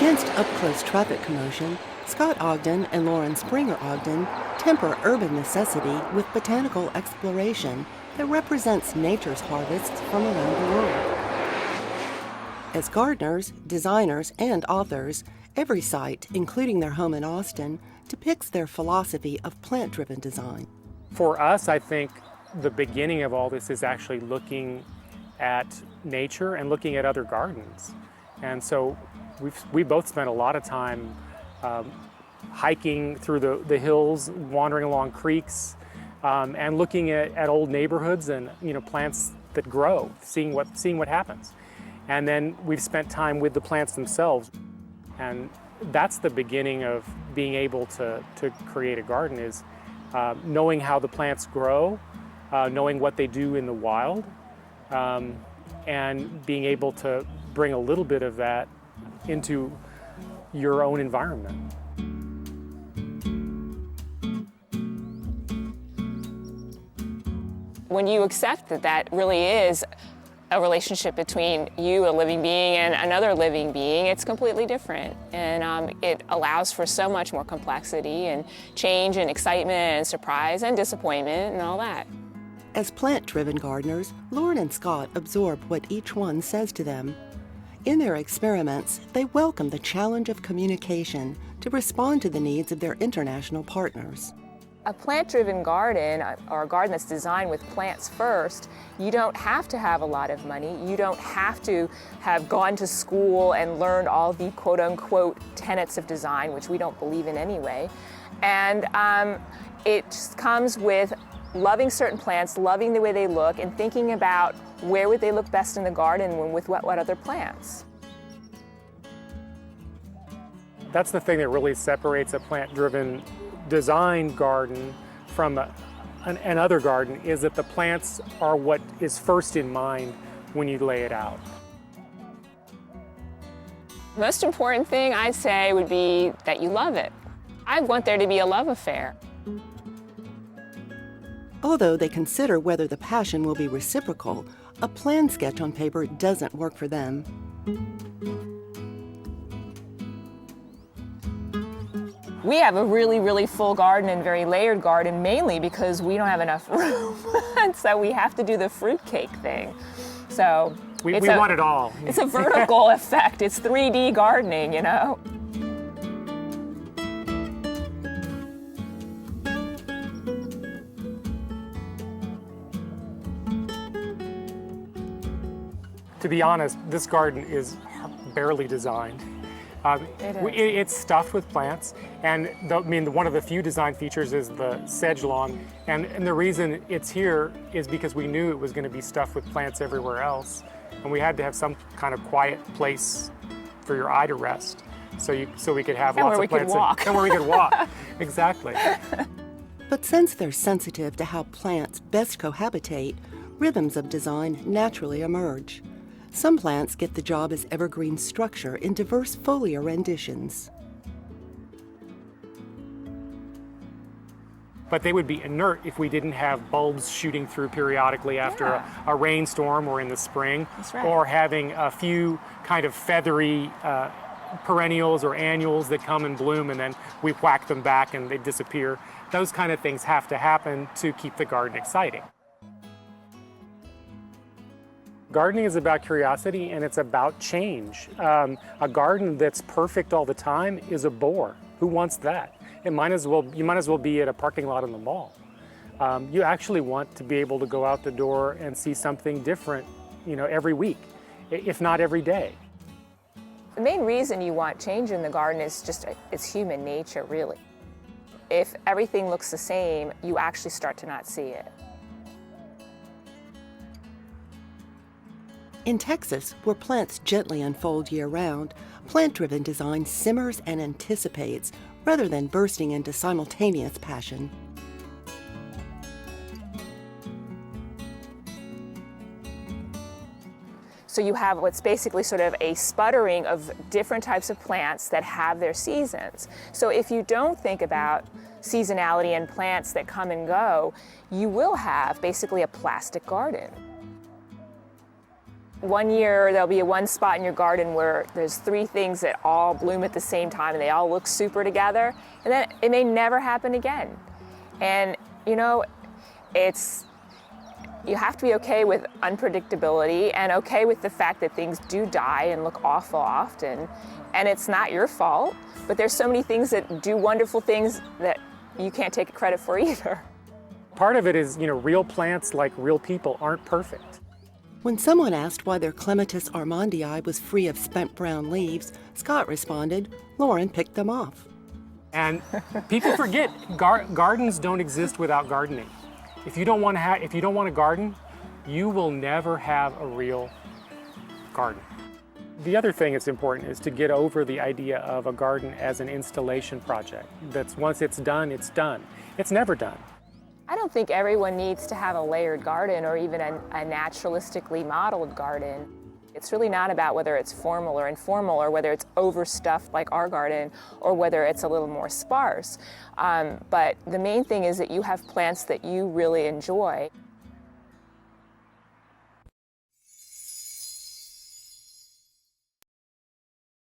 Against up-close traffic commotion, Scott Ogden and Lauren Springer Ogden temper urban necessity with botanical exploration that represents nature's harvests from around the world. As gardeners, designers, and authors, every site, including their home in Austin, depicts their philosophy of plant-driven design. For us, I think the beginning of all this is actually looking at nature and looking at other gardens. And so we both spent a lot of time hiking through the hills, wandering along creeks, and looking at old neighborhoods and plants that grow, seeing what happens. And then we've spent time with the plants themselves. And that's the beginning of being able to create a garden, is knowing how the plants grow, knowing what they do in the wild, and being able to bring a little bit of that into your own environment. When you accept that that really is a relationship between you, a living being, and another living being, it's completely different. And it allows for so much more complexity and change and excitement and surprise and disappointment and all that. As plant-driven gardeners, Lauren and Scott absorb what each one says to them. In their experiments, they welcome the challenge of communication to respond to the needs of their international partners. A plant-driven garden, or a garden that's designed with plants first, you don't have to have a lot of money. You don't have to have gone to school and learned all the quote-unquote tenets of design, which we don't believe in anyway. And it just comes with loving certain plants, loving the way they look, and thinking about where would they look best in the garden with what other plants. That's the thing that really separates a plant-driven design garden from another garden, is that the plants are what is first in mind when you lay it out. Most important thing I'd say would be that you love it. I want there to be a love affair. Although they consider whether the passion will be reciprocal, a plan sketch on paper doesn't work for them. We have a really, really full garden and very layered garden, mainly because we don't have enough room. And so we have to do the fruitcake thing. So we want it all. It's a vertical effect. It's 3D gardening, you know? To be honest, this garden is barely designed. It's stuffed with plants, and one of the few design features is the sedge lawn, and the reason it's here is because we knew it was going to be stuffed with plants everywhere else, and we had to have some kind of quiet place for your eye to rest, so we could have lots of plants and where we could walk. Exactly. But since they're sensitive to how plants best cohabitate, rhythms of design naturally emerge. Some plants get the job as evergreen structure in diverse foliar renditions. But they would be inert if we didn't have bulbs shooting through periodically after a rainstorm or in the spring. That's right. Or having a few kind of feathery perennials or annuals that come and bloom and then we whack them back and they disappear. Those kind of things have to happen to keep the garden exciting. Gardening is about curiosity and it's about change. A garden that's perfect all the time is a bore. Who wants that? You might as well be at a parking lot in the mall. You actually want to be able to go out the door and see something different, every week, if not every day. The main reason you want change in the garden is it's human nature, really. If everything looks the same, you actually start to not see it. In Texas, where plants gently unfold year-round, plant-driven design simmers and anticipates rather than bursting into simultaneous passion. So you have what's basically sort of a sputtering of different types of plants that have their seasons. So if you don't think about seasonality and plants that come and go, you will have basically a plastic garden. one year there'll be one spot in your garden where there's 3 things that all bloom at the same time and they all look super together, and then it may never happen again. And you know, you have to be okay with unpredictability and okay with the fact that things do die and look awful often, and it's not your fault, but there's so many things that do wonderful things that you can't take credit for either. Part of it is, you know, real plants, like real people, aren't perfect. When someone asked why their Clematis armandii was free of spent brown leaves, Scott responded, "Lauren picked them off." And people forget gardens don't exist without gardening. If you don't want to garden, you will never have a real garden. The other thing that's important is to get over the idea of a garden as an installation project. That's once it's done, it's done. It's never done. I don't think everyone needs to have a layered garden or even a naturalistically modeled garden. It's really not about whether it's formal or informal, or whether it's overstuffed like our garden, or whether it's a little more sparse. But the main thing is that you have plants that you really enjoy.